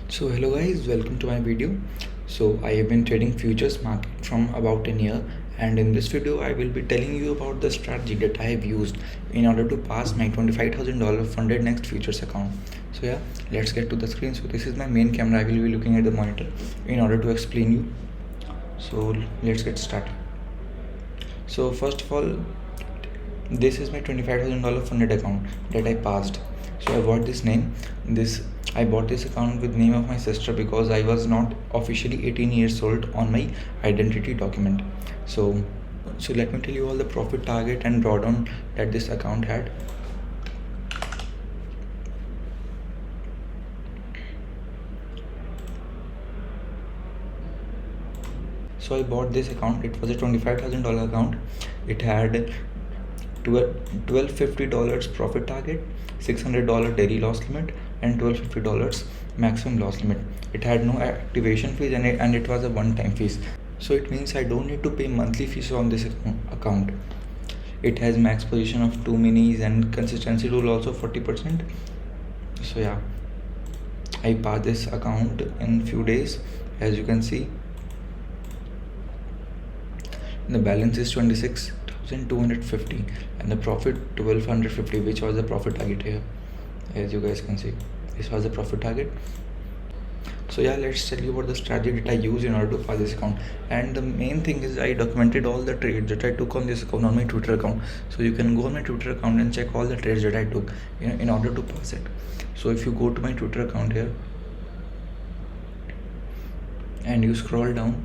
So hello guys, welcome to my video. So I have been trading futures market from about a year, and in this video I will be telling you about the strategy that I have used in order to pass my $25,000 funded next futures account. So yeah, let's get to the screen. So this is my main camera. I will be looking at the monitor in order to explain you. So let's get started. So first of all, this is my $25,000 funded account that I passed. So I bought I bought this account with name of my sister because I was not officially 18 years old on my identity document. So let me tell you all the profit target and drawdown that this account had. So I bought this account. It was a $25,000 account. It had $1,250 profit target, $600 daily loss limit, and $1,250 maximum loss limit. It had no activation fees, and it was a one-time fees. So it means I don't need to pay monthly fees on this account. It has max position of 2 minis and consistency rule also 40%. So yeah, I passed this account in few days. As you can see, the balance is 26,250 and the profit 1,250, which was the profit target here. As you guys can see, this was the profit target. So yeah, let's tell you about the strategy that I use in order to pass this account. And the main thing is I documented all the trades that I took on this account on my Twitter account. So you can go on my Twitter account and check all the trades that I took in order to pass it. So if you go to my Twitter account here and you scroll down,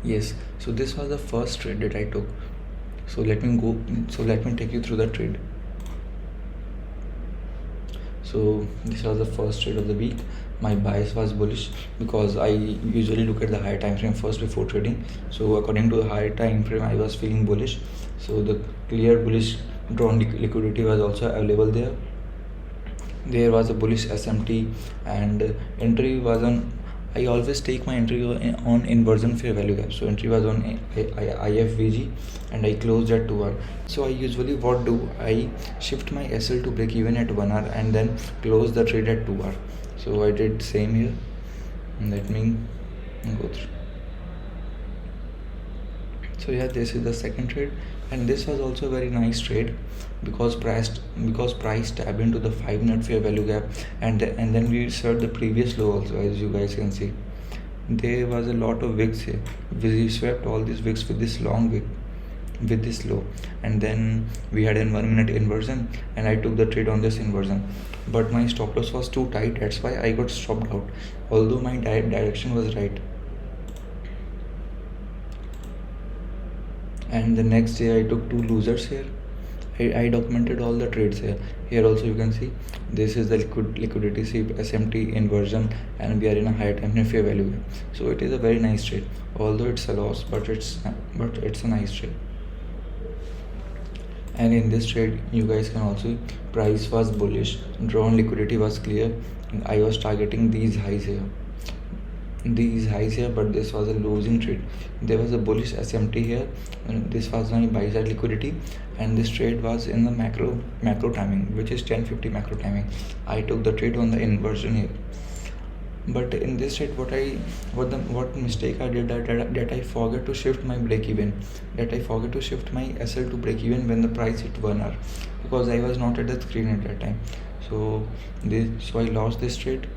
yes, so this was the first trade that I took. So let me take you through the trade. So this was the first trade of the week. My bias was bullish because I usually look at the higher time frame first before trading. So according to the higher time frame, I was feeling bullish. So the clear bullish drawn liquidity was also available there. There was a bullish SMT, and entry was on. I always take my entry on inversion fair value gap. So entry was on IFVG and I closed at 2 hour. So I usually what do, I shift my SL to break even at 1 hour and then close the trade at 2 hour. So I did same here. Let me go through. So yeah, this is the second trade, and this was also a very nice trade because price tapped into the 5-minute fair value gap, and then we served the previous low also. As you guys can see, there was a lot of wicks here. We swept all these wicks with this long wick, with this low, and then we had a 1-minute inversion and I took the trade on this inversion, but my stop loss was too tight. That's why I got stopped out, although my direction was right. And the next day I took 2 losers here. I documented all the trades here. Here also you can see this is the liquidity sweep, SMT inversion, and we are in a higher time frame fair value. So it is a very nice trade, although it's a loss, but it's a nice trade. And in this trade you guys can also, price was bullish, drawn liquidity was clear. I was targeting these highs here, but this was a losing trade. There was a bullish SMT here, and this was my buy side liquidity, and this trade was in the macro timing, which is 10:50 macro timing. I took the trade on the inversion here, but in this trade what mistake I did, that I forget to shift my break even, that I forget to shift my SL to break even when the price hit 1 hour, because I was not at the screen at that time. So I lost this trade.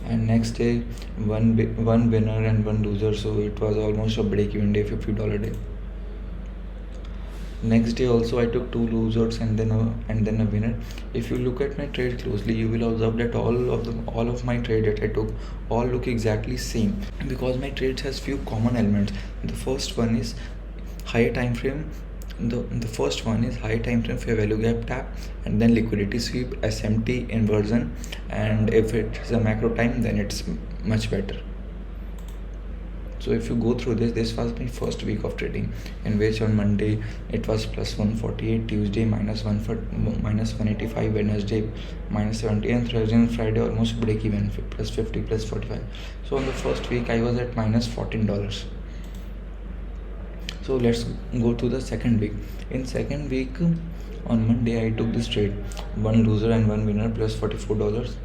And next day, one winner and 1 loser, so it was almost a break-even day, $50 day. Next day also I took 2 losers and then a winner. If you look at my trade closely, you will observe that all of my trade that I took all look exactly same, because my trades has few common elements. The first one is higher time frame. The first one is high time frame fair value gap tap, and then liquidity sweep, SMT inversion, and if it is a macro time, then it's much better. So if you go through this was my first week of trading, in which on Monday it was plus 148, Tuesday minus 185, Wednesday minus 70, and Thursday and Friday almost break even, plus 50, plus 45. So on the first week I was at minus $14. So let's go to the second week. In second week On Monday I took this trade, one loser and one winner plus $44.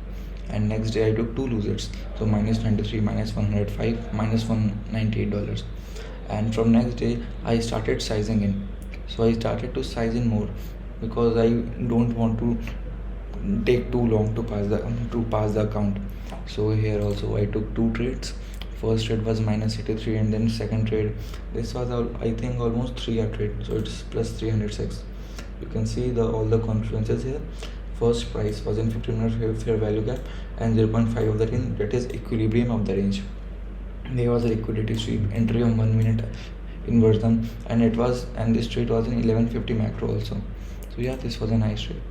And next day I took two losers, so minus 23, minus 105, minus $198. And from next day I started sizing in. So I started to size in more because I don't want to take too long to pass the account. So here also I took two trades. First trade was minus 83, and then second trade, this was I think almost 3 hour trade, so it's plus 306. You can see all the confluences here. First price was in 15-minute fair value gap and 0.5 of the range, that is equilibrium of the range. There was a liquidity sweep, entry of 1 minute inversion, and this trade was in 1150 macro also. So yeah, this was a nice trade.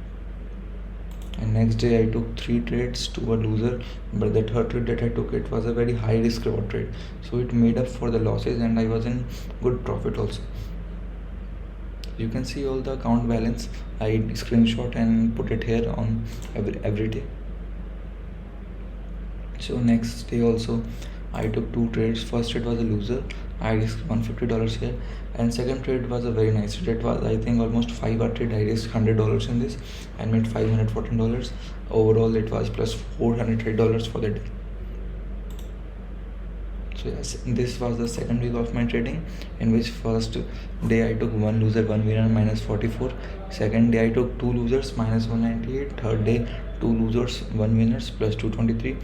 And next day I took 3 trades to a loser, but the third trade that I took, it was a very high risk reward trade, so it made up for the losses and I was in good profit also. You can see all the account balance. I screenshot and put it here on every day. So next day also I took 2 trades. First trade was a loser, I risked $150 here, and second trade was a very nice trade. It was I think almost 5 hour trade. I risked $100 in this and made $514. Overall it was plus $408 for the day. So yes, this was the second week of my trading, in which first day I took 1 loser 1 winner minus 44. Second day I took 2 losers minus 198. Third day 2 losers 1 winners plus 223.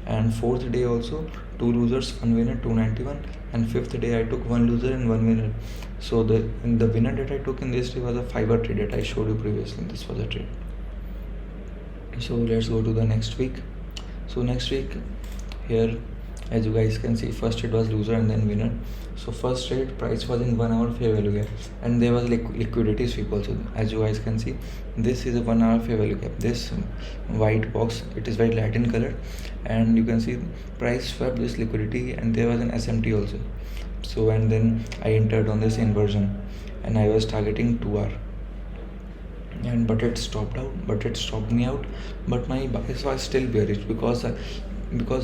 And fourth day also 2 losers 1 winner 291. And fifth day I took 1 loser and 1 winner. So the winner that I took in this day was a 5 hour trade that I showed you previously. This was a trade. So let's go to the next week. So next week here, as you guys can see, first trade was loser and then winner. So first trade price was in 1 hour fair value gap, and there was liquidity sweep also. As you guys can see, this is a 1 hour fair value gap. This white box, it is very light in color, and you can see price swept this liquidity, and there was an SMT also. So and then I entered on this inversion, and I was targeting 2 hour, but it stopped me out. But my bias was still bearish because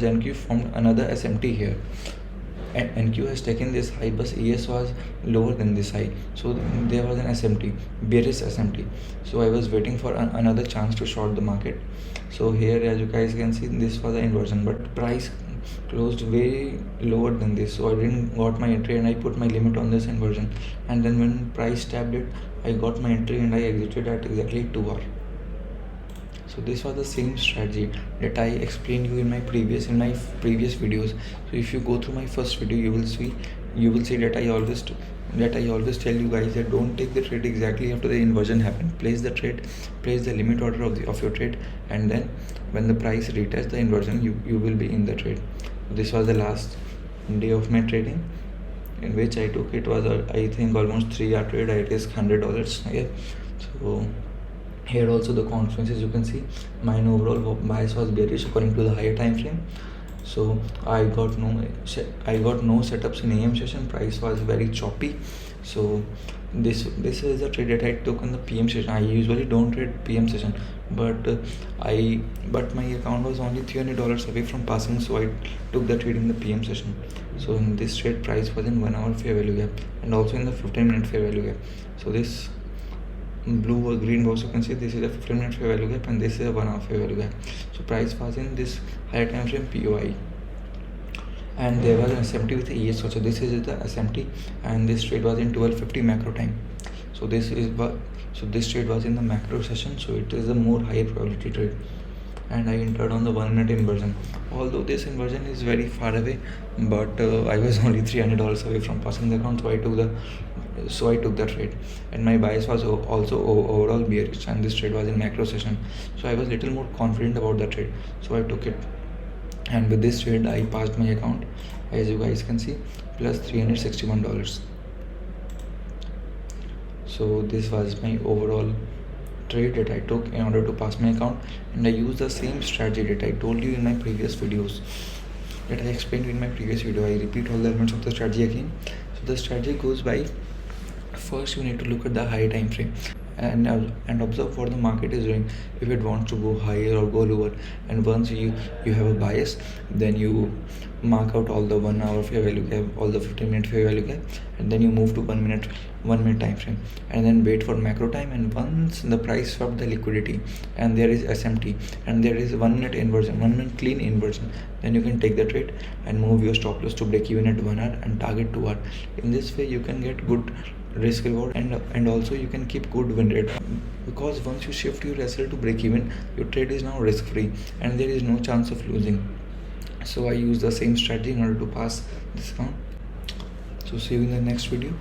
NQ formed another SMT here, and NQ has taken this high, but ES was lower than this high, so there was an SMT, bearish SMT. So I was waiting for another chance to short the market. So here, as you guys can see, this was the inversion, but price closed way lower than this, so I didn't got my entry, and I put my limit on this inversion. And then when price tapped it, I got my entry and I exited at exactly 2 hour. So this was the same strategy that I explained you in my previous videos. So if you go through my first video, you will see that I always tell you guys that don't take the trade exactly after the inversion happened. Place the limit order of your trade, and then when the price retests the inversion, you will be in the trade. This was the last day of my trading, in which I took, it was I think almost 3 hour trade. I risked $100 here. So here also the confluences, you can see mine overall bias was bearish according to the higher time frame. So I got no setups in AM session. Price was very choppy. So this is a trade that I took in the PM session. I usually don't trade PM session, but my account was only $300 away from passing, so I took the trade in the PM session. So in this trade, price was in 1 hour fair value gap and also in the 15-minute fair value gap. So this blue or green box, you can see this is a 15-minute fair value gap and this is a 1 hour fair value gap. So price was in this higher time frame POI, and there was an SMT with the ES also. This is the SMT, and this trade was in 1250 macro time. So this trade was in the macro session, so it is a more higher probability trade, and I entered on the 1 minute inversion. Although this inversion is very far away, but I was only $300 away from passing the account, so I took the trade, and my bias was also overall bearish, and this trade was in macro session, so I was little more confident about the trade, so I took it. And with this trade I passed my account, as you guys can see, plus $361. So this was my overall trade that I took in order to pass my account, and I used the same strategy that I told you in my previous videos, that I explained in my previous video. I repeat all the elements of the strategy again. So the strategy goes by, first you need to look at the high time frame, and observe what the market is doing, if it wants to go higher or go lower. And once you have a bias, then you mark out all the 1 hour fair value gap, all the 15-minute fair value gap, and then you move to 1 minute time frame, and then wait for macro time. And once the price swap the liquidity and there is SMT and there is 1 minute inversion, 1 minute clean inversion, then you can take the trade and move your stop loss to break even at 1 hour and target 2 hour. In this way you can get good risk reward, and also you can keep good win rate, because once you shift your SL to break even, your trade is now risk free and there is no chance of losing. So I use the same strategy in order to pass this round. So see you in the next video.